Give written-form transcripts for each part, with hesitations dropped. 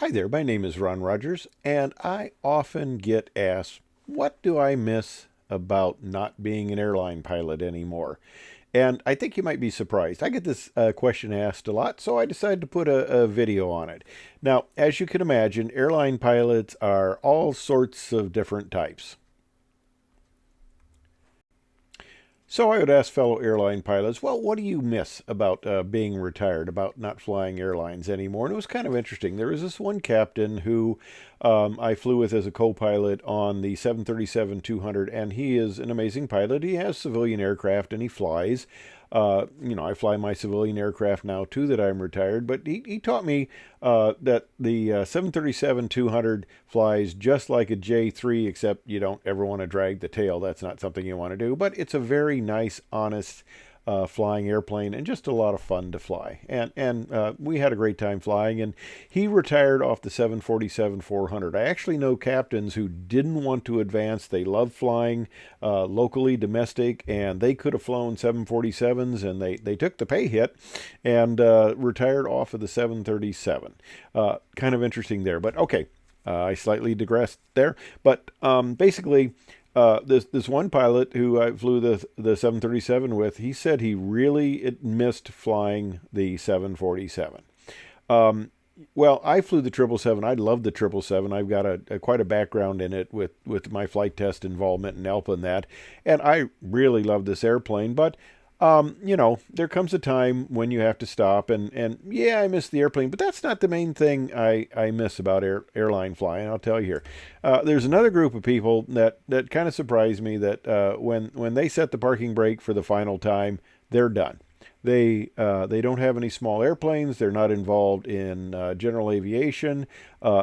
Hi there, my name is Ron Rogers, and I often get asked, what do I miss about not being an airline pilot anymore? And I think you might be surprised. I get this question asked a lot, so I decided to put a video on it. Now, as you can imagine, airline pilots are all sorts of different types. So I would ask fellow airline pilots, well, what do you miss about being retired, about not flying airlines anymore? And it was kind of interesting. There was this one captain who I flew with as a co-pilot on the 737-200, and he is an amazing pilot. He has civilian aircraft and he flies. I fly my civilian aircraft now too that I'm retired, but he taught me that the 737-200 flies just like a J3, except you don't ever want to drag the tail. That's not something you want to do, but it's a very nice, honest flying airplane and just a lot of fun to fly. And we had a great time flying. And he retired off the 747-400. I actually know captains who didn't want to advance. They loved flying locally, domestic, and they could have flown 747s, and they took the pay hit and retired off of the 737. Kind of interesting there, but okay. I slightly digressed there, but basically, this one pilot who I flew the 737 with, he said he really missed flying the 747. Well, I flew the 777. I love the 777. I've got quite a background in it with my flight test involvement and ALPA and that, and I really love this airplane. But there comes a time when you have to stop, and yeah, I miss the airplane, but that's not the main thing I miss about airline flying. I'll tell you here. There's another group of people that kind of surprised me that when they set the parking brake for the final time, they're done. They don't have any small airplanes. They're not involved in general aviation.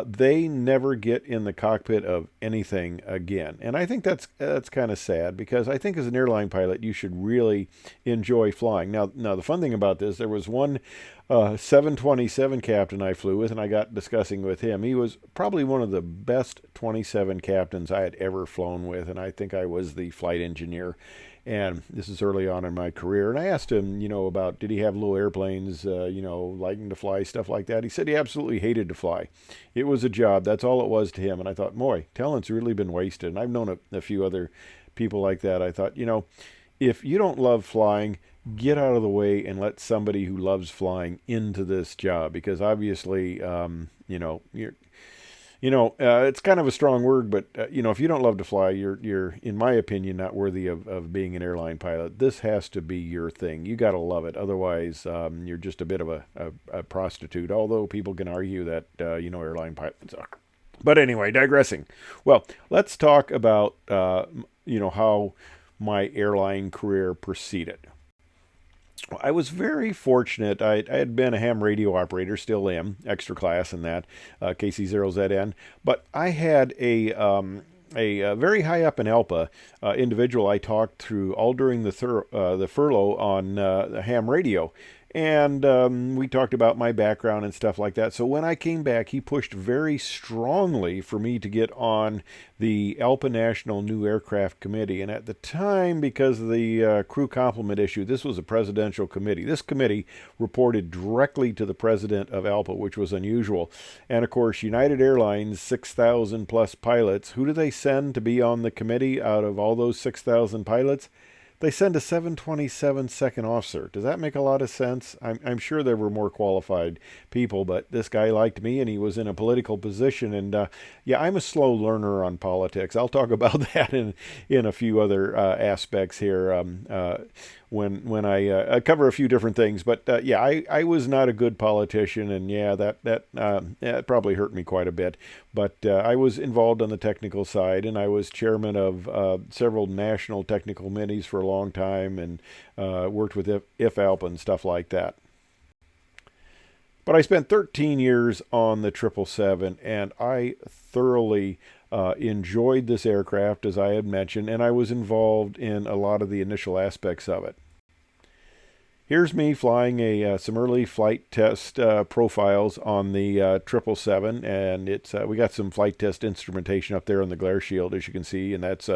They never get in the cockpit of anything again. And I think that's kind of sad, because I think as an airline pilot you should really enjoy flying. Now the fun thing about this, there was one 727 captain I flew with, and I got discussing with him. He was probably one of the best 27 captains I had ever flown with, and I think I was the flight engineer. And this is early on in my career. And I asked him, about did he have little airplanes, liking to fly, stuff like that. He said he absolutely hated to fly. It was a job. That's all it was to him. And I thought, boy, talent's really been wasted. And I've known a few other people like that. I thought, if you don't love flying, get out of the way and let somebody who loves flying into this job, because obviously, it's kind of a strong word, but if you don't love to fly, you're, in my opinion, not worthy of being an airline pilot. This has to be your thing. You got to love it. Otherwise, you're just a bit of a prostitute. Although people can argue that airline pilots are. But anyway, digressing. Well, let's talk about how my airline career proceeded. I was very fortunate. I had been a ham radio operator, still am, extra class in that, KC0ZN. But I had a very high up in ALPA individual I talked through all during the furlough on the ham radio. And we talked about my background and stuff like that. So when I came back, he pushed very strongly for me to get on the ALPA National New Aircraft Committee. And at the time, because of the crew complement issue, this was a presidential committee. This committee reported directly to the president of ALPA, which was unusual. And of course, United Airlines, 6,000 plus pilots. Who do they send to be on the committee out of all those 6,000 pilots? They send a 727 second officer. Does that make a lot of sense? I'm sure there were more qualified people, but this guy liked me, and he was in a political position. And yeah, I'm a slow learner on politics. I'll talk about that in a few other aspects here when I cover a few different things. But yeah, I was not a good politician, and yeah, that probably hurt me quite a bit. But I was involved on the technical side, and I was chairman of several national technical committees for a long time, and worked with ALPA and stuff like that. But I spent 13 years on the 777, and I thoroughly enjoyed this aircraft, as I had mentioned, and I was involved in a lot of the initial aspects of it. Here's me flying some early flight test profiles on the 777, and it's we got some flight test instrumentation up there on the glare shield, as you can see, and that's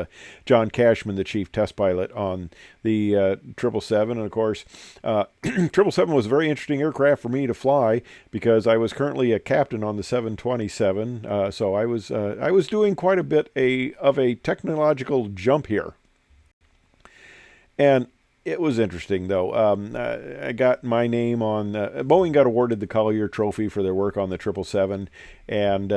John Cashman, the chief test pilot on the 777. And of course, 777 was a very interesting aircraft for me to fly because I was currently a captain on the 727, so I was doing quite a bit of a technological jump here. And it was interesting, though. I got my name on. Boeing got awarded the Collier Trophy for their work on the 777, and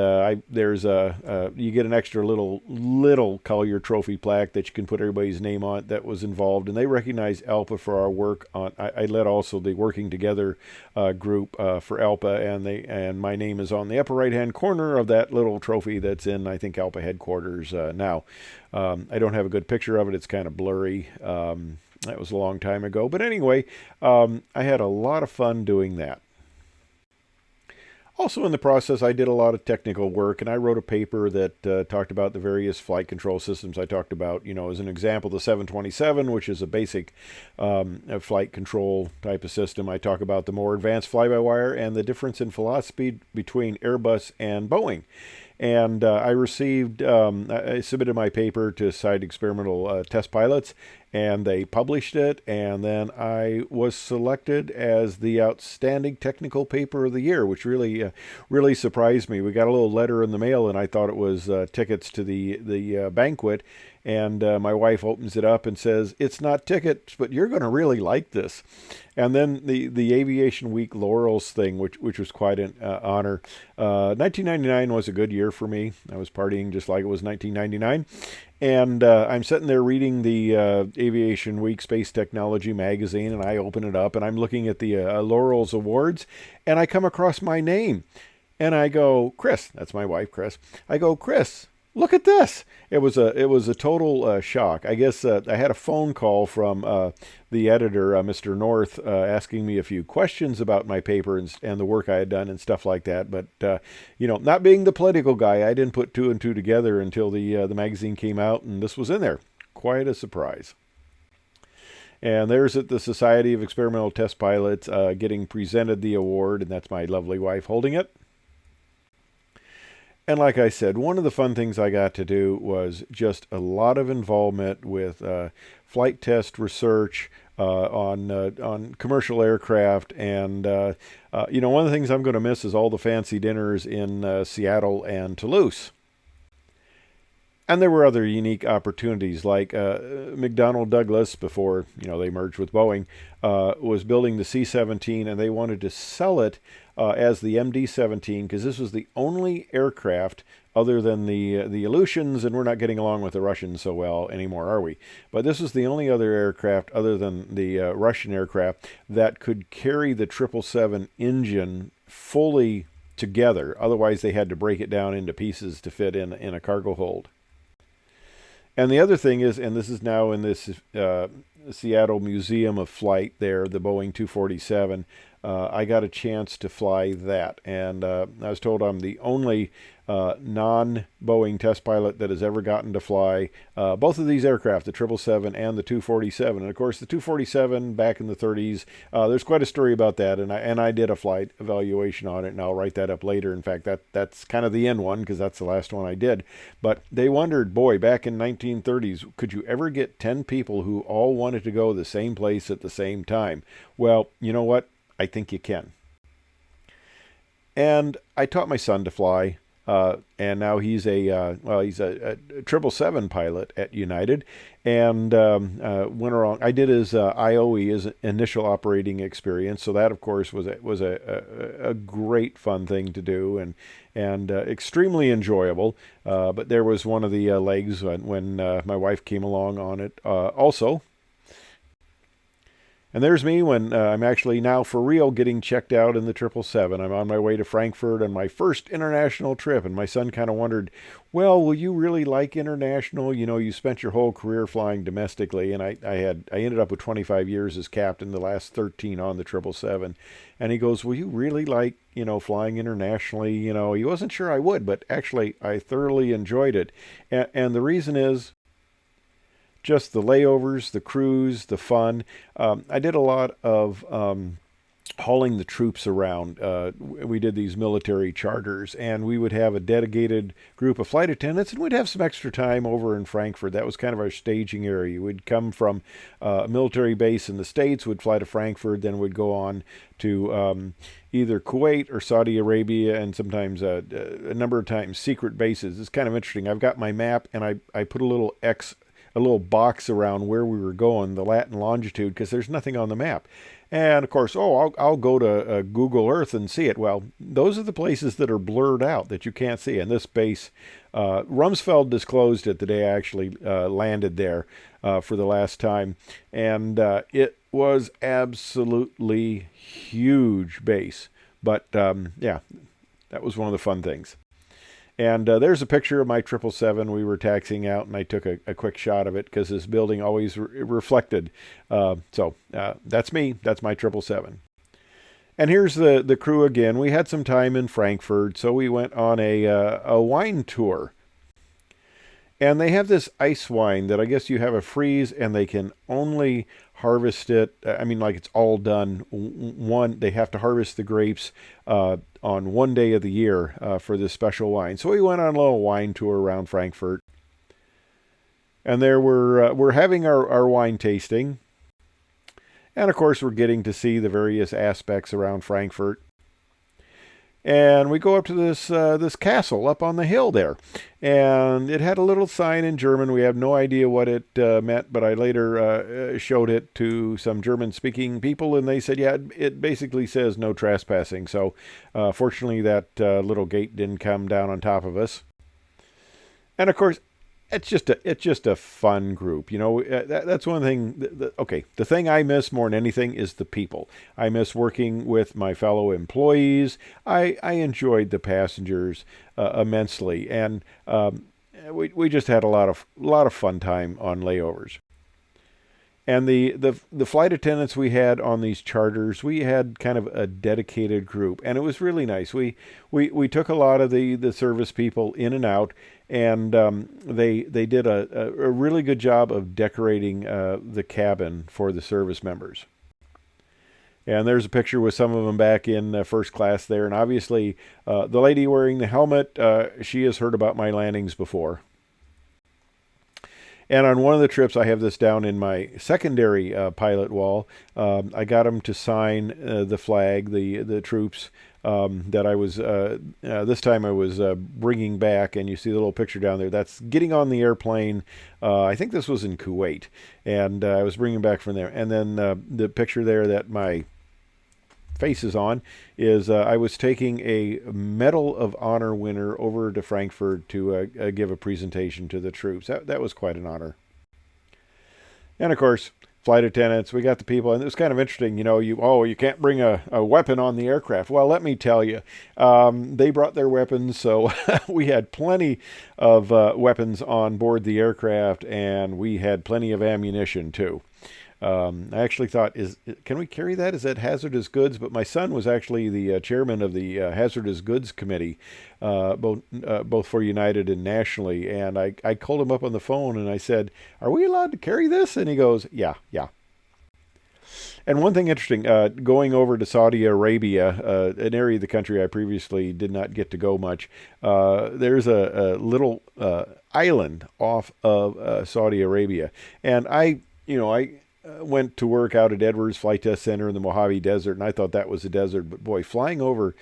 you get an extra little Collier Trophy plaque that you can put everybody's name on that was involved, and they recognize ALPA for our work on. I led also the Working Together group for ALPA, and my name is on the upper right-hand corner of that little trophy that's in, I think, ALPA headquarters now. I don't have a good picture of it; it's kind of blurry. That was a long time ago. But anyway, I had a lot of fun doing that. Also in the process, I did a lot of technical work, and I wrote a paper that talked about the various flight control systems. I talked about, as an example, the 727, which is a basic flight control type of system. I talk about the more advanced fly-by-wire and the difference in philosophy between Airbus and Boeing. And I submitted my paper to Site Experimental Test Pilots, and they published it, and then I was selected as the Outstanding Technical Paper of the Year, which really surprised me. We got a little letter in the mail, and I thought it was tickets to the banquet, and my wife opens it up and says, "It's not tickets, but you're going to really like this." And then the Aviation Week Laurels thing, which was quite an honor. 1999 was a good year for me. I was partying just like it was 1999. And I'm sitting there reading the Aviation Week Space Technology magazine, and I open it up, and I'm looking at the Laurels Awards, and I come across my name. And I go, "Chris," that's my wife, Chris. I go, "Chris, look at this." It was a total shock. I guess I had a phone call from the editor, Mr. North, asking me a few questions about my paper and the work I had done and stuff like that. But not being the political guy, I didn't put two and two together until the magazine came out, and this was in there. Quite a surprise. And there's at the Society of Experimental Test Pilots getting presented the award, and that's my lovely wife holding it. And like I said, one of the fun things I got to do was just a lot of involvement with flight test research on commercial aircraft. And, one of the things I'm going to miss is all the fancy dinners in Seattle and Toulouse. And there were other unique opportunities, like McDonnell Douglas, before they merged with Boeing, was building the C-17, and they wanted to sell it as the MD-17 because this was the only aircraft other than the Aleutians, and we're not getting along with the Russians so well anymore, are we? But this was the only other aircraft other than the Russian aircraft that could carry the 777 engine fully together. Otherwise, they had to break it down into pieces to fit in a cargo hold. And the other thing is, and this is now in this Seattle Museum of Flight there, the Boeing 247, I got a chance to fly that. And I was told I'm the only non-Boeing test pilot that has ever gotten to fly both of these aircraft, the 777 and the 247. And of course, the 247 back in the 30s, there's quite a story about that. And I did a flight evaluation on it, and I'll write that up later. In fact, that's kind of the end one because that's the last one I did. But they wondered, boy, back in 1930s, could you ever get 10 people who all wanted to go the same place at the same time? Well, you know what? I think you can. And I taught my son to fly. And now he's a 777 pilot at United, and went around. I did his IOE, his initial operating experience. So that, of course, was a great fun thing to do, and extremely enjoyable. But there was one of the legs when my wife came along on it also. And there's me when I'm actually now for real getting checked out in the 777. I'm on my way to Frankfurt on my first international trip. And my son kind of wondered, well, will you really like international? You spent your whole career flying domestically. And I ended up with 25 years as captain, the last 13 on the 777. And he goes, will you really like, flying internationally? He wasn't sure I would, but actually I thoroughly enjoyed it. And the reason is, just the layovers, the cruise, the fun. I did a lot of hauling the troops around. We did these military charters, and we would have a dedicated group of flight attendants, and we'd have some extra time over in Frankfurt. That was kind of our staging area. We'd come from a military base in the States, would fly to Frankfurt, then we'd go on to either Kuwait or Saudi Arabia, and sometimes a number of times secret bases. It's kind of interesting. I've got my map, and I put a little box around where we were going, the Latin longitude, because there's nothing on the map. And of course, I'll go to Google Earth and see it. Well, those are the places that are blurred out that you can't see. And this base, Rumsfeld disclosed it the day I actually landed there for the last time. And it was absolutely huge base. But yeah, that was one of the fun things. And there's a picture of my 777. We were taxiing out, and I took a quick shot of it because this building always reflected. So that's me. That's my 777. And here's the crew again. We had some time in Frankfurt, so we went on a wine tour. And they have this ice wine that I guess you have a freeze, and they can only harvest it. I mean, like it's all done. They have to harvest the grapes on one day of the year for this special wine. So we went on a little wine tour around Frankfurt, and there we're having our wine tasting, and of course we're getting to see the various aspects around Frankfurt. And we go up to this castle up on the hill there. And it had a little sign in German. We have no idea what it meant, but I later showed it to some German-speaking people, and they said, yeah, it basically says no trespassing. So fortunately, that little gate didn't come down on top of us. And of course, it's just a fun group, you know. That's one thing. Okay, the thing I miss more than anything is the people. I miss working with my fellow employees. I enjoyed the passengers immensely, and we just had a lot of fun time on layovers. And the flight attendants we had on these charters, we had kind of a dedicated group, and it was really nice. We took a lot of the service people in and out, and they did a really good job of decorating the cabin for the service members. And there's a picture with some of them back in first class there, and obviously the lady wearing the helmet, she has heard about my landings before. And on one of the trips, I have this down in my secondary pilot wall. I got them to sign the flag, the troops that I was, this time I was bringing back. And you see the little picture down there. That's getting on the airplane. I think this was in Kuwait. And I was bringing back from there. And then the picture there that my face is on is I was taking a Medal of Honor winner over to Frankfurt to give a presentation to the troops. That was quite an honor. And of course, flight attendants, we got the people, and it was kind of interesting, you know, you can't bring a weapon on the aircraft. Well, let me tell you, they brought their weapons, so we had plenty of weapons on board the aircraft, and we had plenty of ammunition too. I actually thought, can we carry that? Is that hazardous goods? But my son was actually the chairman of the hazardous goods committee, both for United and nationally. And I called him up on the phone and I said, "Are we allowed to carry this?" And he goes, "Yeah." And one thing interesting, going over to Saudi Arabia, an area of the country I previously did not get to go much, there's a little island off of Saudi Arabia. And I went to work out at Edwards Flight Test Center in the Mojave Desert, and I thought that was a desert. But boy, flying over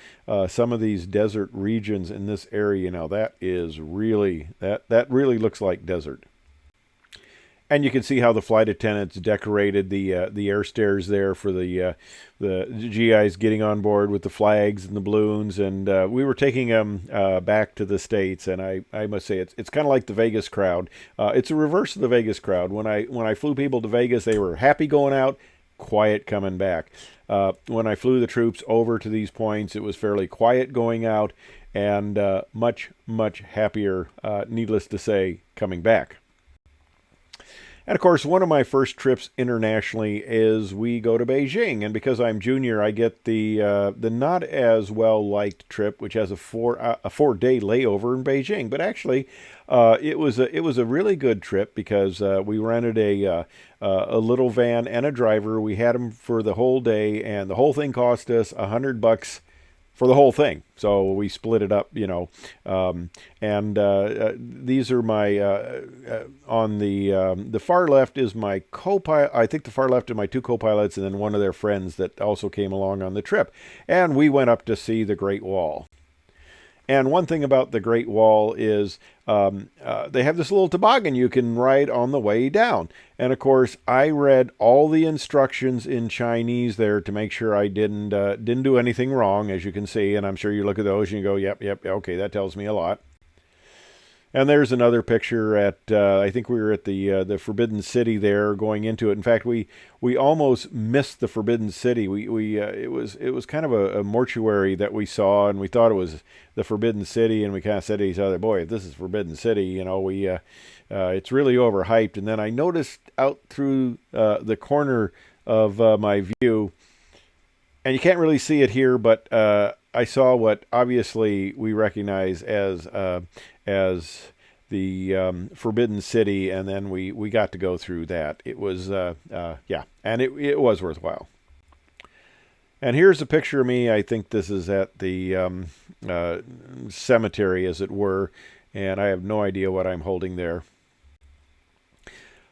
some of these desert regions in this area now, that is really, that really looks like desert. And you can see how the flight attendants decorated the air stairs there for the GIs getting on board with the flags and the balloons. And we were taking them back to the States, and I must say it's kind of like the Vegas crowd. It's a reverse of the Vegas crowd. When I flew people to Vegas, they were happy going out, quiet coming back. When I flew the troops over to these points, it was fairly quiet going out, and much happier, needless to say, coming back. And of course, one of my first trips internationally is we go to Beijing, and because I'm junior, I get the not as well liked trip, which has a 4 day layover in Beijing. But actually, it was a really good trip because we rented a little van and a driver. We had them for the whole day, and the whole thing cost us $100 for the whole thing. So we split it up, and these are my on the far left is my co-pilot. I think the far left are my two co-pilots, and then one of their friends that also came along on the trip. And we went up to see the Great Wall. And one thing about the Great Wall is they have this little toboggan you can ride on the way down. And of course, I read all the instructions in Chinese there to make sure I didn't do anything wrong, as you can see. And I'm sure you look at those and you go, yep, okay, that tells me a lot. And there's another picture at, I think we were at the Forbidden City there going into it. In fact, we almost missed the Forbidden City. It was kind of a mortuary that we saw, and we thought it was the Forbidden City, and we kind of said to each other, boy, if this is Forbidden City, it's really overhyped. And then I noticed out through the corner of my view, and you can't really see it here, but I saw what obviously we recognize as the Forbidden City, and then we got to go through that. It was, and it was worthwhile. And here's a picture of me. I think this is at the cemetery, as it were, and I have no idea what I'm holding there.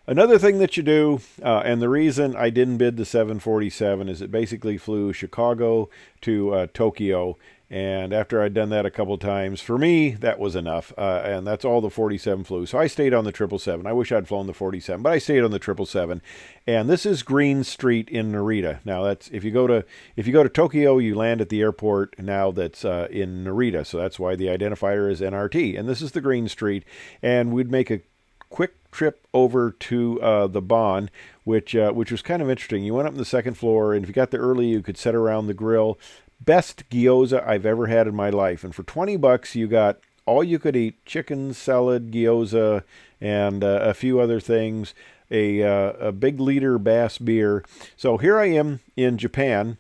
Another thing that you do, and the reason I didn't bid the 747 is it basically flew Chicago to Tokyo. And after I'd done that a couple times, for me, that was enough. And that's all the 47 flew. So I stayed on the 777. I wish I'd flown the 47, but I stayed on the 777. And this is Green Street in Narita. Now, that's if you go to Tokyo, you land at the airport now that's in Narita. So that's why the identifier is NRT. And this is the Green Street. And we'd make a quick trip over to the Bon, which was kind of interesting. You went up on the second floor, and if you got there early, you could sit around the grill. Best gyoza I've ever had in my life. And for $20, you got all you could eat: chicken, salad, gyoza, and a few other things. A big liter Bass beer. So here I am in Japan.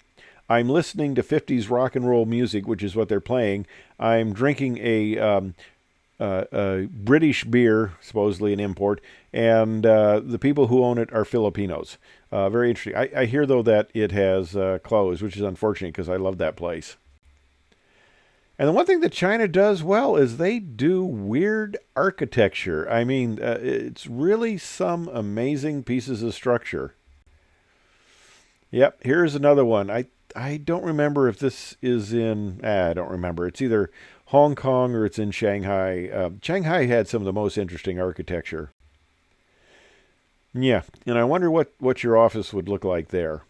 I'm listening to 50s rock and roll music, which is what they're playing. I'm drinking a British beer, supposedly an import, and the people who own it are Filipinos. Very interesting. I hear, though, that it has closed, which is unfortunate because I love that place. And the one thing that China does well is they do weird architecture. I mean, it's really some amazing pieces of structure. Yep, here's another one. I don't remember if this is in... I don't remember. It's either Hong Kong or it's in Shanghai. Shanghai had some of the most interesting architecture. Yeah, and I wonder what your office would look like there.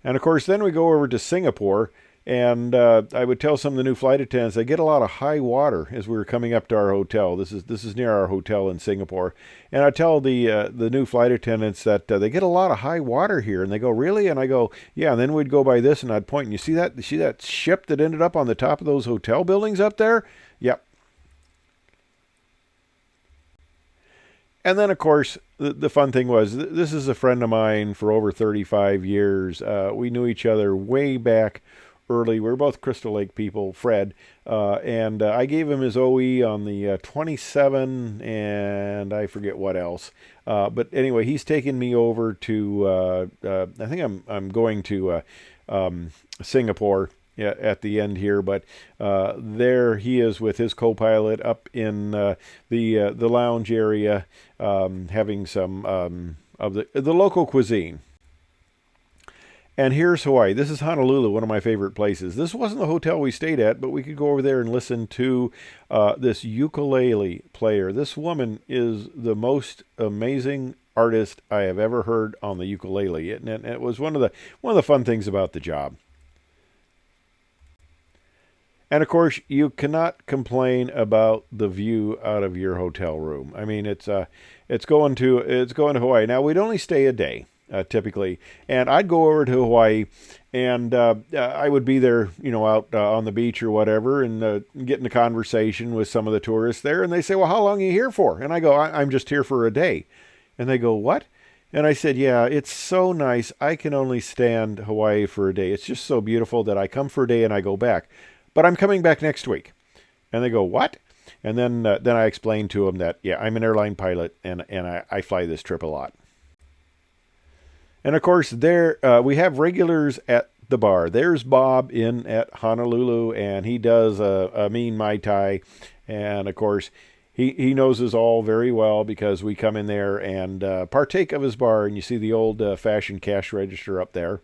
And of course, then we go over to Singapore, and I would tell some of the new flight attendants they get a lot of high water as we were coming up to our hotel. This is near our hotel in Singapore, and I tell the new flight attendants that they get a lot of high water here, and they go, really? And I go, yeah. And then we'd go by this, and I'd point, and you see that ship that ended up on the top of those hotel buildings up there? Yep. And then, of course, the fun thing was, this is a friend of mine for over 35 years. We knew each other way back early. We were both Crystal Lake people, Fred. And I gave him his OE on the 27, and I forget what else. But anyway, he's taken me over to, I think I'm going to Singapore at the end here, but there he is with his co-pilot up in the lounge area, having some of the local cuisine. And here's Hawaii. This is Honolulu, one of my favorite places. This wasn't the hotel we stayed at, but we could go over there and listen to this ukulele player. This woman is the most amazing artist I have ever heard on the ukulele, and it was one of the fun things about the job. And of course, you cannot complain about the view out of your hotel room. I mean, it's going to Hawaii. Now, we'd only stay a day typically, and I'd go over to Hawaii, and I would be there, out on the beach or whatever, and get in a conversation with some of the tourists there, and they say, "Well, how long are you here for?" And I go, "I'm just here for a day." And they go, what? And I said, yeah, it's so nice. I can only stand Hawaii for a day. It's just so beautiful that I come for a day and I go back. But I'm coming back next week. And they go, what? And then I explained to them that, yeah, I'm an airline pilot and I fly this trip a lot. And of course, there we have regulars at the bar. There's Bob in at Honolulu, and he does a mean Mai Tai. And of course, he knows us all very well because we come in there and partake of his bar. And you see the old-fashioned cash register up there.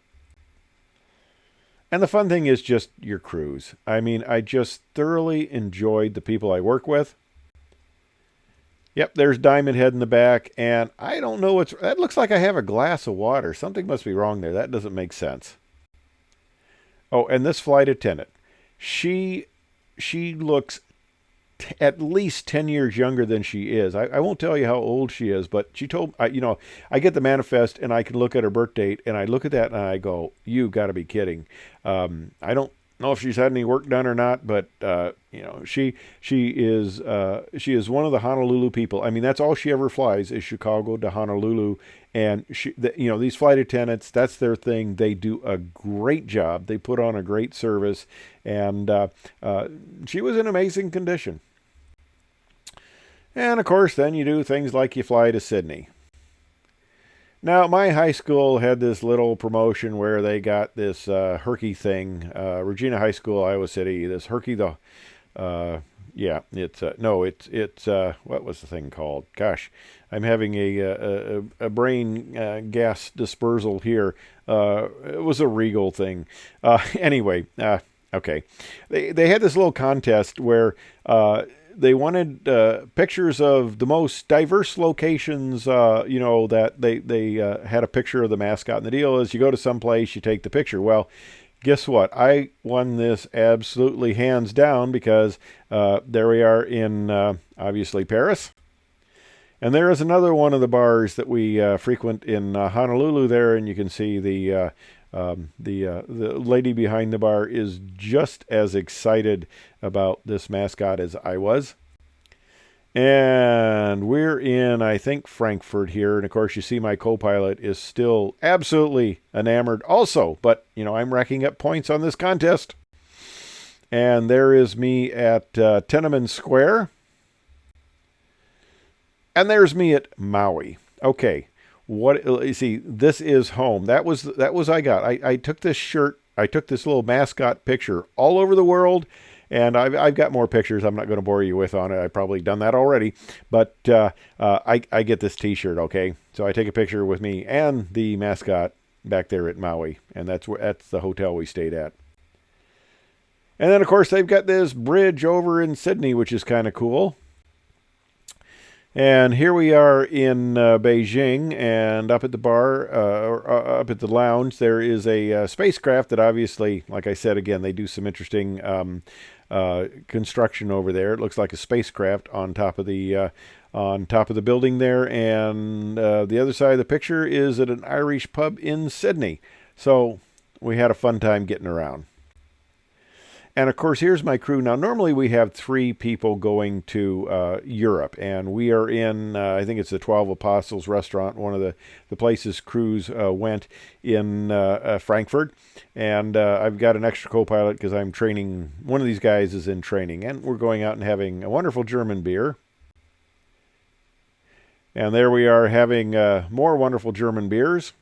And the fun thing is just your cruise. I mean, I just thoroughly enjoyed the people I work with. Yep, there's Diamond Head in the back, and I don't know what's... That looks like I have a glass of water. Something must be wrong there. That doesn't make sense. Oh, and this flight attendant. She looks at least 10 years younger than she is. I won't tell you how old she is, but she told... I get the manifest, and I can look at her birth date, and I look at that, and I go, you got to be kidding. I don't know if she's had any work done or not, but she is one of the Honolulu people. I mean, that's all she ever flies is Chicago to Honolulu, and these flight attendants, that's their thing. They do a great job. They put on a great service, and she was in amazing condition. And of course, then you do things like you fly to Sydney. Now, my high school had this little promotion where they got this Herky thing, Regina High School, Iowa City. This Herky, what was the thing called? Gosh, I'm having a brain gas dispersal here. It was a Regal thing. Anyway, okay, they had this little contest where they wanted pictures of the most diverse locations, that they had a picture of the mascot. And the deal is you go to some place, you take the picture. Well, guess what? I won this absolutely hands down because there we are in, obviously, Paris. And there is another one of the bars that we frequent in Honolulu there, and you can see the lady behind the bar is just as excited about this mascot as I was. And we're in, I think, Frankfurt here. And of course, you see my co-pilot is still absolutely enamored also. But, I'm racking up points on this contest. And there is me at Tiananmen Square. And there's me at Maui. Okay. You see, this is home. That was I got. I took this shirt. I took this little mascot picture all over the world, and I've got more pictures. I'm not going to bore you with on it. I've probably done that already, but I get this T-shirt. Okay, so I take a picture with me and the mascot back there at Maui, and that's the hotel we stayed at. And then of course they've got this bridge over in Sydney, which is kind of cool. And here we are in Beijing, and up at the bar, or up at the lounge, there is a spacecraft that obviously, like I said again, they do some interesting construction over there. It looks like a spacecraft on top of the building there, and the other side of the picture is at an Irish pub in Sydney. So we had a fun time getting around. And of course, here's my crew. Now, normally we have 3 people going to Europe, and we are in, I think it's the 12 Apostles restaurant, one of the places crews went in Frankfurt. And I've got an extra co-pilot because I'm training. One of these guys is in training, and we're going out and having a wonderful German beer. And there we are having more wonderful German beers.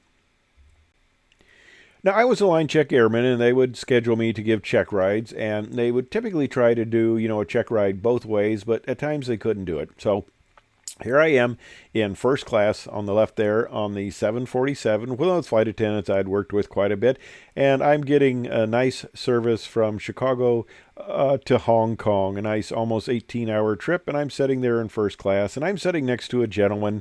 Now, I was a line check airman, and they would schedule me to give check rides, and they would typically try to do, a check ride both ways, but at times they couldn't do it. So here I am in first class on the left there on the 747 with those flight attendants I'd worked with quite a bit, and I'm getting a nice service from Chicago to Hong Kong, a nice almost 18-hour trip, and I'm sitting there in first class, and I'm sitting next to a gentleman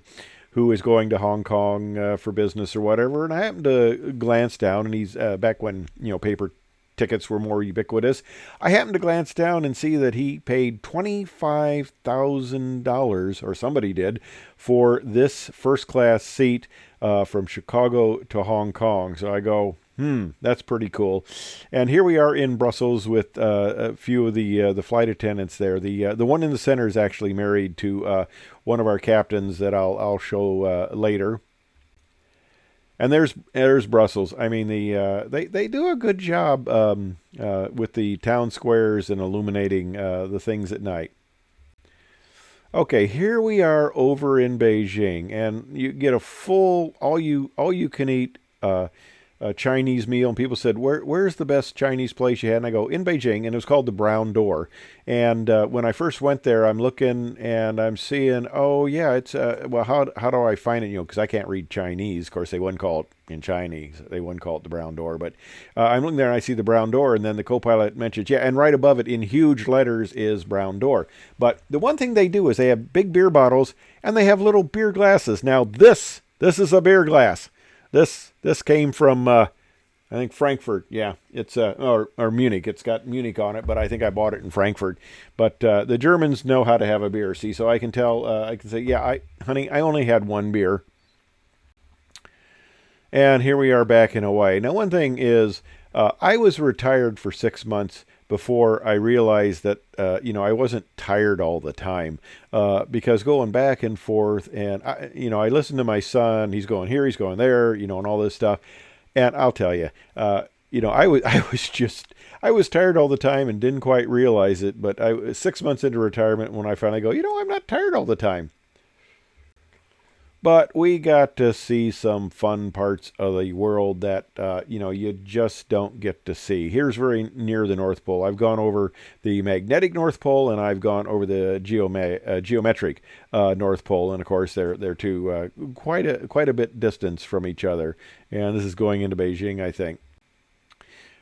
who is going to Hong Kong for business or whatever. And I happened to glance down, and he's back when, paper tickets were more ubiquitous. I happened to glance down and see that he paid $25,000, or somebody did, for this first class seat from Chicago to Hong Kong. So I go, That's pretty cool. And here we are in Brussels with a few of the flight attendants there. The one in the center is actually married to one of our captains that I'll show later. And there's Brussels. I mean, they do a good job with the town squares and illuminating the things at night. Okay, here we are over in Beijing, and you get a full all you can eat Chinese meal. And people said, where's the best Chinese place you had? And I go, in Beijing, and it was called the Brown Door. And when I first went there, I'm looking and I'm seeing, oh yeah, it's well, how do I find it? You know, because I can't read Chinese. Of course, they wouldn't call it in Chinese. They wouldn't call it the Brown Door. But I'm looking there and I see the Brown Door, and then the co-pilot mentions, yeah, and right above it in huge letters is Brown Door. But the one thing they do is they have big beer bottles and they have little beer glasses. Now this is a beer glass. This came from I think Frankfurt. Yeah, it's or Munich. It's got Munich on it, but I think I bought it in Frankfurt. But the Germans know how to have a beer. See, so I can tell. I can say, yeah, honey, I only had one beer. And here we are back in Hawaii. Now, one thing is, I was retired for 6 months before I realized that, I wasn't tired all the time because going back and forth, and I listened to my son. He's going here, he's going there, and all this stuff. And I'll tell you, I was tired all the time and didn't quite realize it. But I was 6 months into retirement when I finally go, I'm not tired all the time. But we got to see some fun parts of the world that, you just don't get to see. Here's very near the North Pole. I've gone over the magnetic North Pole, and I've gone over the geometric North Pole. And, of course, they're two quite a bit distance from each other. And this is going into Beijing, I think.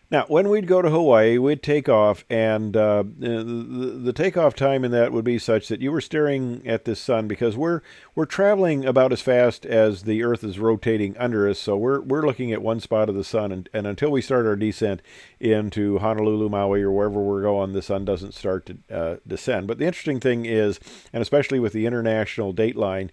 Now, when we'd go to Hawaii, we'd take off, and the takeoff time in that would be such that you were staring at the sun because we're traveling about as fast as the Earth is rotating under us. So we're looking at one spot of the sun, and until we start our descent into Honolulu, Maui, or wherever we're going, the sun doesn't start to descend. But the interesting thing is, and especially with the international dateline,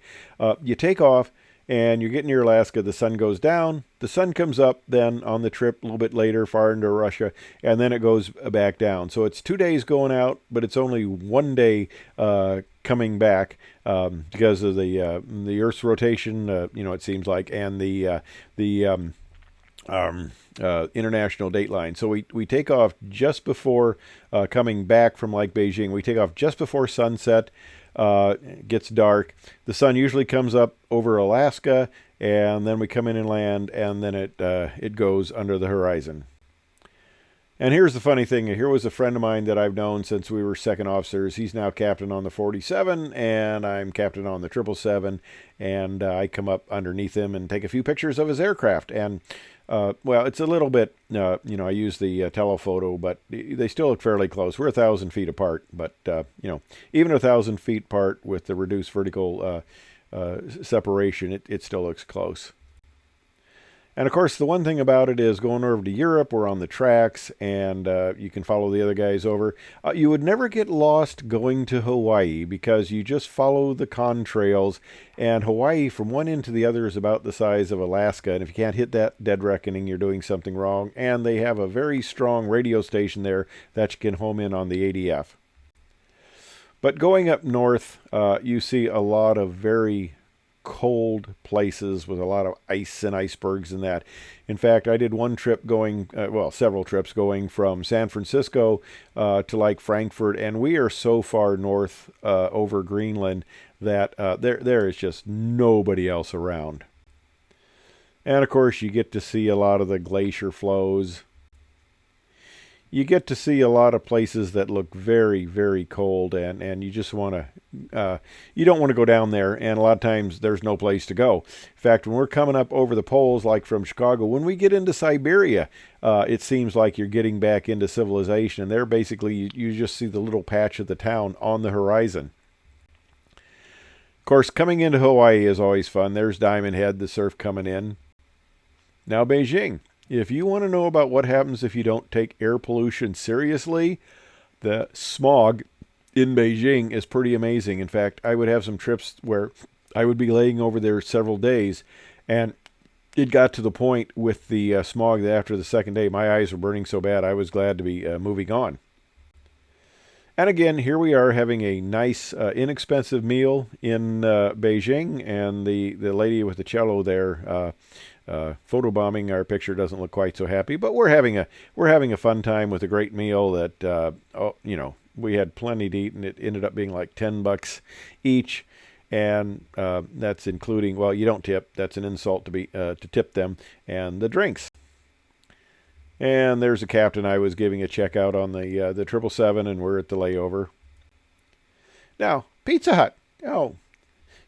you take off. And you get near Alaska, the sun goes down, the sun comes up then on the trip a little bit later, far into Russia, and then it goes back down. So it's 2 days going out, but it's only 1 day coming back because of the Earth's rotation, it seems like, and the international dateline. So we take off just before coming back from Lake Beijing. We take off just before sunset. It gets dark. The sun usually comes up over Alaska, and then we come in and land, and then it goes under the horizon. And here's the funny thing. Here was a friend of mine that I've known since we were second officers. He's now captain on the 47, and I'm captain on the 777. And I come up underneath him and take a few pictures of his aircraft. And it's a little bit, I use the telephoto, but they still look fairly close. We're 1,000 feet apart, but, even 1,000 feet apart with the reduced vertical separation, it still looks close. And of course, the one thing about it is going over to Europe, we're on the tracks, and you can follow the other guys over. You would never get lost going to Hawaii because you just follow the contrails, and Hawaii from one end to the other is about the size of Alaska, and if you can't hit that dead reckoning, you're doing something wrong. And they have a very strong radio station there that you can home in on the ADF. But going up north, you see a lot of very cold places with a lot of ice and icebergs and that. In fact, I did one trip several trips going from San Francisco to like Frankfurt, and we are so far north over Greenland that there is just nobody else around. And of course, you get to see a lot of the glacier flows. You get to see a lot of places that look very, very cold, and you just want to, you don't want to go down there, and a lot of times there's no place to go. In fact, when we're coming up over the poles, like from Chicago, when we get into Siberia, it seems like you're getting back into civilization, and there basically you just see the little patch of the town on the horizon. Of course, coming into Hawaii is always fun. There's Diamond Head, the surf coming in. Now Beijing. If you want to know about what happens if you don't take air pollution seriously, the smog in Beijing is pretty amazing. In fact, I would have some trips where I would be laying over there several days, and it got to the point with the smog that after the second day, my eyes were burning so bad I was glad to be moving on. And again, here we are having a nice, inexpensive meal in Beijing, and the lady with the cello there photobombing our picture doesn't look quite so happy. But we're having a fun time with a great meal that we had plenty to eat, and it ended up being like $10 each, and that's including, well, you don't tip. That's an insult to tip them, and the drinks. And there's a captain I was giving a check out on the 777, and we're at the layover. Now, Pizza Hut. Oh,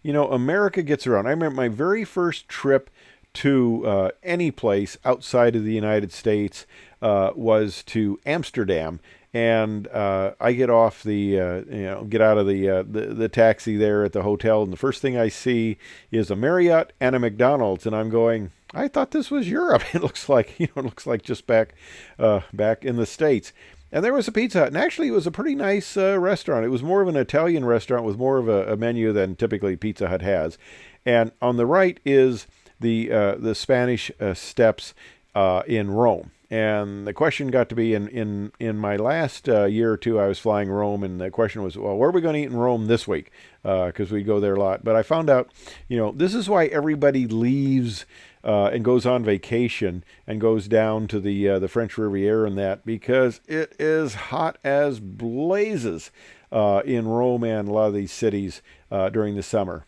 America gets around. I remember my very first trip to any place outside of the United States was to Amsterdam. And I get off get out of the taxi there at the hotel, and the first thing I see is a Marriott and a McDonald's, and I'm going, I thought this was Europe. It looks like just back in the States. And there was a Pizza Hut, and actually it was a pretty nice restaurant. It was more of an Italian restaurant with more of a menu than typically Pizza Hut has. And on the right is the Spanish Steps in Rome. And the question got to be in my last year or two, I was flying Rome, and the question was, well, where are we going to eat in Rome this week? Because we go there a lot. But I found out, this is why everybody leaves and goes on vacation and goes down to the French Riviera and that, because it is hot as blazes in Rome and a lot of these cities during the summer.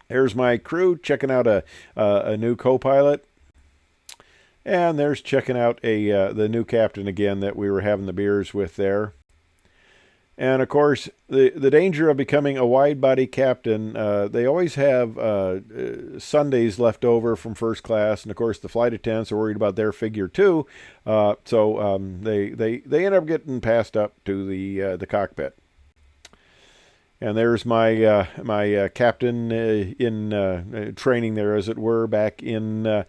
There's my crew checking out a new co-pilot. And there's checking out the new captain again that we were having the beers with there. And of course, the danger of becoming a wide-body captain, they always have Sundays left over from first class, and of course the flight attendants are worried about their figure too. So they end up getting passed up to the cockpit. And there's my captain in training there, as it were, back in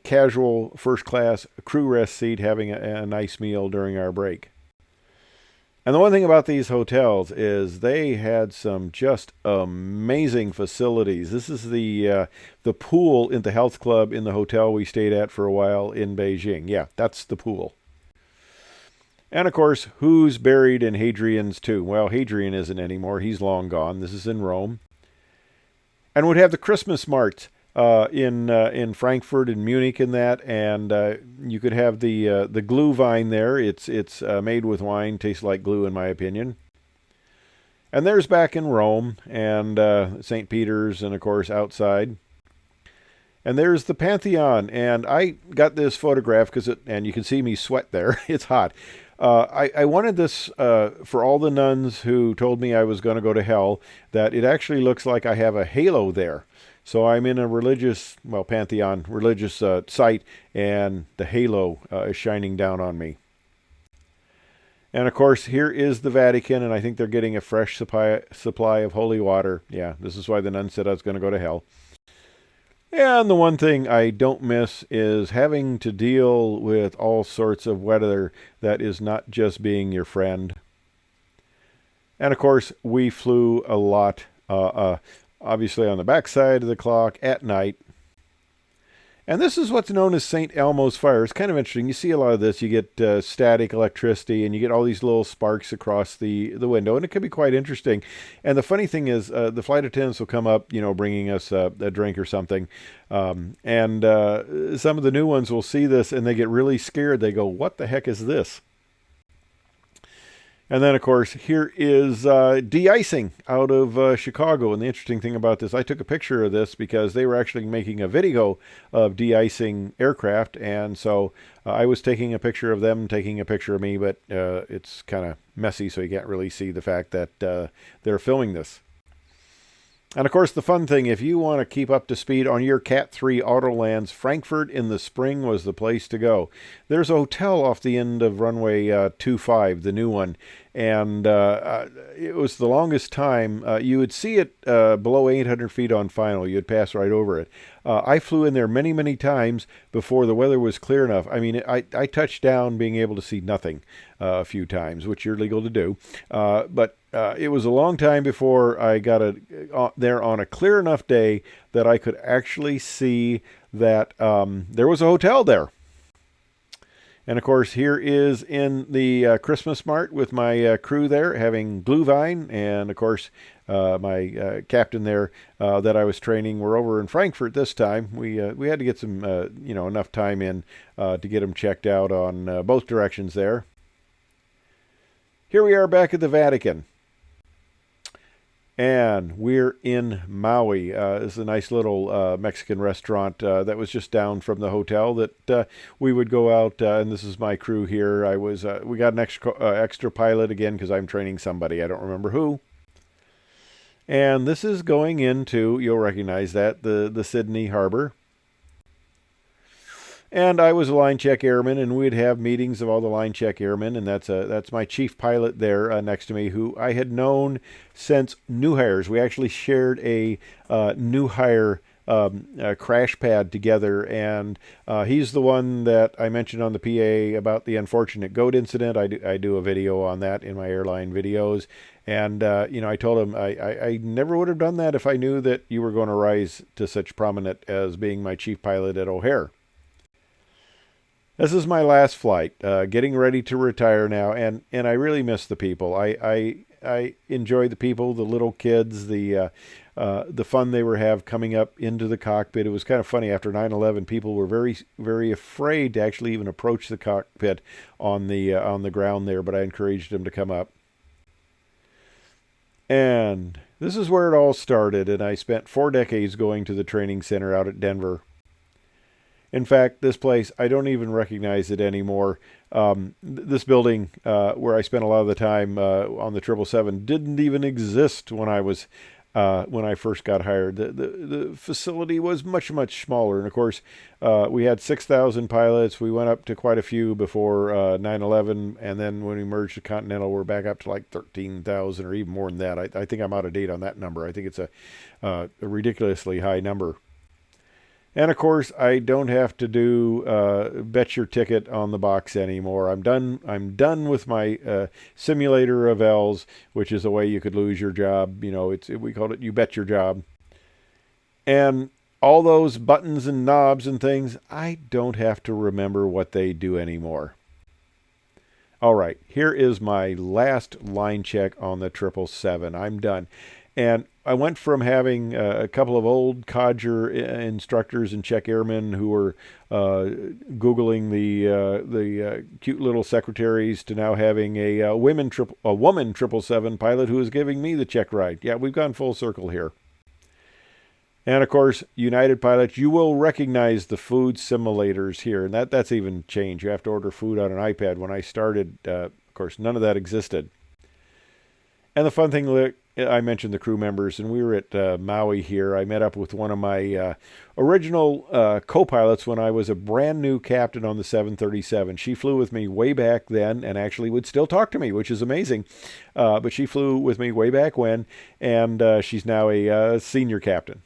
casual first class crew rest seat, having a nice meal during our break. And the one thing about these hotels is they had some just amazing facilities. This is the pool in the health club in the hotel we stayed at for a while in Beijing. Yeah, that's the pool. And of course, who's buried in Hadrian's tomb? Well, Hadrian isn't anymore. He's long gone. This is in Rome. And we'd have the Christmas marts in Frankfurt and Munich and that, and you could have the glue vine there. It's made with wine, tastes like glue in my opinion. And there's back in Rome and St. Peter's, and of course outside. And there's the Pantheon, and I got this photograph and you can see me sweat there. It's hot. I wanted this for all the nuns who told me I was going to go to hell, that it actually looks like I have a halo there. So I'm in a Pantheon, religious site, and the halo is shining down on me. And of course, here is the Vatican, and I think they're getting a fresh supply of holy water. Yeah, this is why the nun said I was going to go to hell. And the one thing I don't miss is having to deal with all sorts of weather that is not just being your friend. And of course, we flew a lot, obviously on the backside of the clock at night. And this is what's known as St. Elmo's fire. It's kind of interesting. You see a lot of this. You get static electricity, and you get all these little sparks across the window, and it can be quite interesting. And the funny thing is, the flight attendants will come up, bringing us a drink or something. And some of the new ones will see this, and they get really scared. They go, "What the heck is this?" And then, of course, here is de-icing out of Chicago. And the interesting thing about this, I took a picture of this because they were actually making a video of de-icing aircraft. And so I was taking a picture of them, taking a picture of me, but it's kind of messy, so you can't really see the fact that they're filming this. And of course, the fun thing, if you want to keep up to speed on your Cat 3 Autolands, Frankfurt in the spring was the place to go. There's a hotel off the end of runway 25, the new one, and it was the longest time. You would see it below 800 feet on final. You'd pass right over it. I flew in there many, many times before the weather was clear enough. I mean, I touched down being able to see nothing a few times, which you're legal to do. But it was a long time before I got there on a clear enough day that I could actually see that there was a hotel there. And of course, here is in the Christmas Mart with my crew there having Glühwein. And of course, my captain there that I was training, we're over in Frankfurt this time. We had to get some, enough time in to get them checked out on both directions there. Here we are back at the Vatican. And we're in Maui. This is a nice little Mexican restaurant that was just down from the hotel that we would go out. And this is my crew here. We got an extra pilot again because I'm training somebody. I don't remember who. And this is going into, you'll recognize that, the Sydney Harbor. And I was a line check airman, and we'd have meetings of all the line check airmen, and that's my chief pilot there next to me, who I had known since new hires. We actually shared a new hire crash pad together, and he's the one that I mentioned on the PA about the unfortunate goat incident. I do a video on that in my airline videos, and I told him I never would have done that if I knew that you were going to rise to such prominent as being my chief pilot at O'Hare. This is my last flight, getting ready to retire now, and I really miss the people. I enjoy the people, the little kids, the fun they have coming up into the cockpit. It was kind of funny. After 9/11, people were very, very afraid to actually even approach the cockpit on the ground there, but I encouraged them to come up. And this is where it all started, and I spent 4 decades going to the training center out at Denver. In fact, this place, I don't even recognize it anymore. This building where I spent a lot of the time on the 777 didn't even exist when I first got hired. The facility was much, much smaller. And of course, we had 6,000 pilots. We went up to quite a few before 9/11. And then when we merged to Continental, we're back up to like 13,000 or even more than that. I think I'm out of date on that number. I think it's a ridiculously high number. And of course, I don't have to do bet your ticket on the box anymore. I'm done with my simulator of L's, which is a way you could lose your job. We called it you bet your job. And all those buttons and knobs and things, I don't have to remember what they do anymore. All right, here is my last line check on the 777. I'm done. And I went from having a couple of old codger instructors and check airmen who were Googling the cute little secretaries to now having a woman 777 pilot who is giving me the check ride. Yeah, we've gone full circle here. And of course, United pilots, you will recognize the food simulators here, and that's even changed. You have to order food on an iPad. When I started, of course, none of that existed. And the fun thing, I mentioned the crew members, and we were at Maui here. I met up with one of my original co-pilots when I was a brand new captain on the 737. She flew with me way back then and actually would still talk to me, which is amazing. But she flew with me way back when, and she's now a senior captain.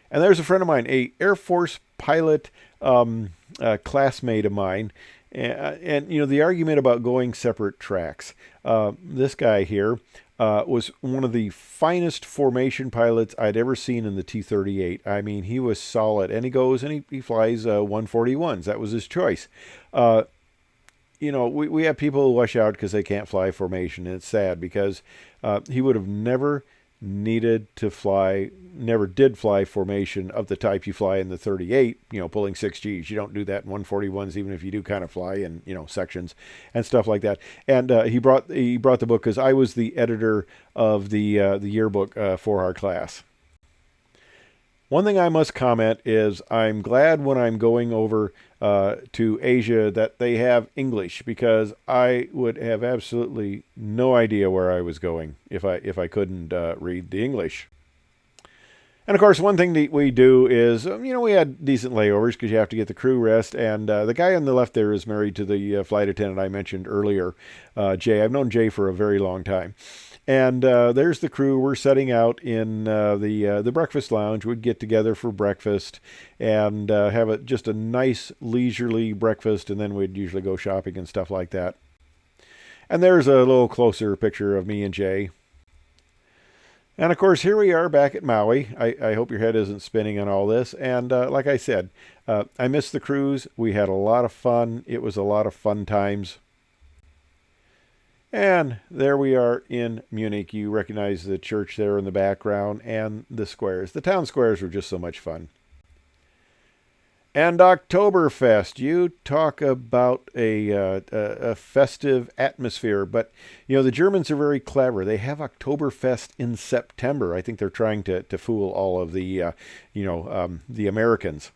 And there's a friend of mine, a Air Force pilot classmate of mine. And the argument about going separate tracks. This guy here was one of the finest formation pilots I'd ever seen in the T-38. I mean, he was solid. And he goes and he flies 141s. That was his choice. We have people who wash out because they can't fly formation. And it's sad because he would have never did fly formation of the type you fly in the 38, pulling 6Gs. You don't do that in 141s, even if you do kind of fly in, sections and stuff like that. And he brought the book because I was the editor of the yearbook for our class. One thing I must comment is I'm glad when I'm going over to Asia that they have English, because I would have absolutely no idea where I was going if I couldn't read the English. And of course, one thing that we do is, we had decent layovers because you have to get the crew rest. And the guy on the left there is married to the flight attendant I mentioned earlier, Jay. I've known Jay for a very long time. And there's the crew. We're setting out in the breakfast lounge. We'd get together for breakfast and have just a nice leisurely breakfast, and then we'd usually go shopping and stuff like that. And there's a little closer picture of me and Jay. And of course, here we are back at Maui. I hope your head isn't spinning on all this. And like I said, I missed the cruise. We had a lot of fun. It was a lot of fun times. And there we are in Munich. You recognize the church there in the background and the squares. The town squares were just so much fun. And Oktoberfest, you talk about a festive atmosphere, but you know the Germans are very clever. They have Oktoberfest in September. I think they're trying to fool all of the the Americans.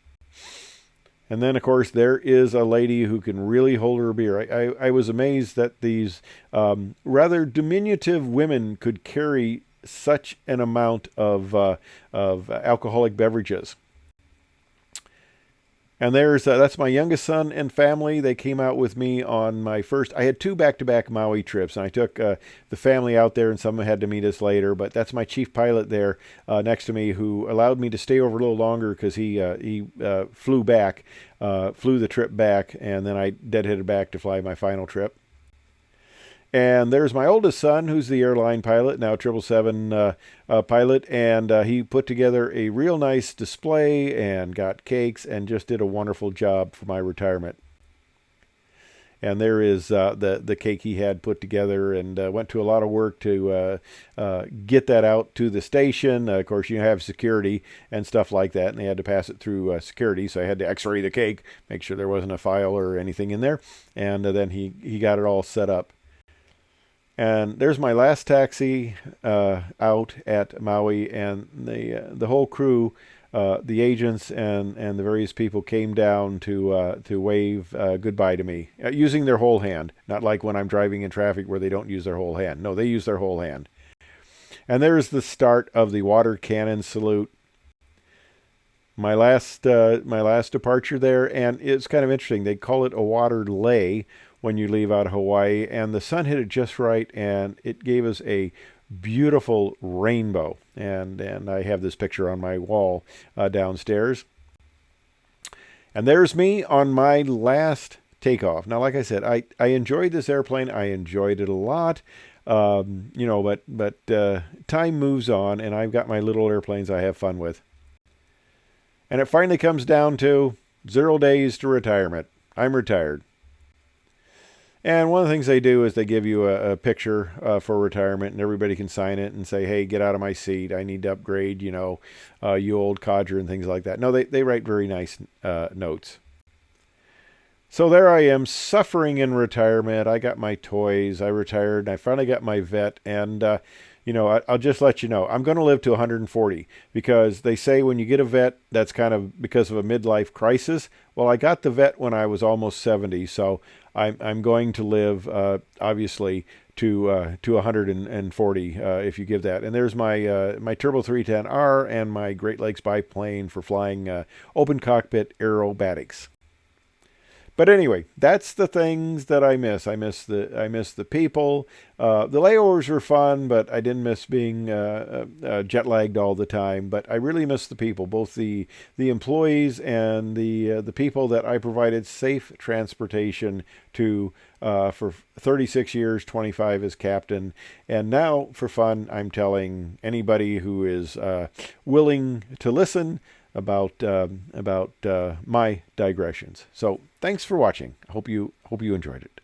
And then, of course, there is a lady who can really hold her beer. I was amazed that these rather diminutive women could carry such an amount of alcoholic beverages. And that's my youngest son and family. They came out with me on my first. I had two back-to-back Maui trips, and I took the family out there, and some had to meet us later. But that's my chief pilot there next to me, who allowed me to stay over a little longer because he flew the trip back, and then I deadheaded back to fly my final trip. And there's my oldest son, who's the airline pilot, now 777 pilot, and he put together a real nice display and got cakes and just did a wonderful job for my retirement. And there is the cake he had put together, and went to a lot of work to get that out to the station. Of course, you have security and stuff like that, and they had to pass it through security, so I had to x-ray the cake, make sure there wasn't a file or anything in there, and then he got it all set up. And there's my last taxi out at Maui, and the whole crew, the agents and the various people came down to wave goodbye to me using their whole hand. Not like when I'm driving in traffic where they don't use their whole hand. No, they use their whole hand. And there's the start of the water cannon salute. My last departure there, and it's kind of interesting. They call it a water lay when you leave out of Hawaii, and the sun hit it just right, and it gave us a beautiful rainbow. And I have this picture on my wall downstairs. And there's me on my last takeoff. Now, like I said, I enjoyed this airplane. I enjoyed it a lot. But time moves on, and I've got my little airplanes I have fun with. And it finally comes down to 0 days to retirement. I'm retired. And one of the things they do is they give you a picture for retirement, and everybody can sign it and say, hey, get out of my seat. I need to upgrade, you old codger and things like that. No, they write very nice notes. So there I am, suffering in retirement. I got my toys. I retired, and I finally got my vet. And, I'll just let you know, I'm going to live to 140 because they say when you get a vet, that's kind of because of a midlife crisis. Well, I got the vet when I was almost 70, so I'm going to live, obviously, to 140 if you give that. And there's my Turbo 310R and my Great Lakes biplane for flying open cockpit aerobatics. But anyway, that's the things that I miss. I miss the people. The layovers were fun, but I didn't miss being jet lagged all the time. But I really miss the people, both the employees and the people that I provided safe transportation to for 36 years, 25 as captain. And now, for fun, I'm telling anybody who is willing to listen about my digressions. So thanks for watching. I hope you enjoyed it.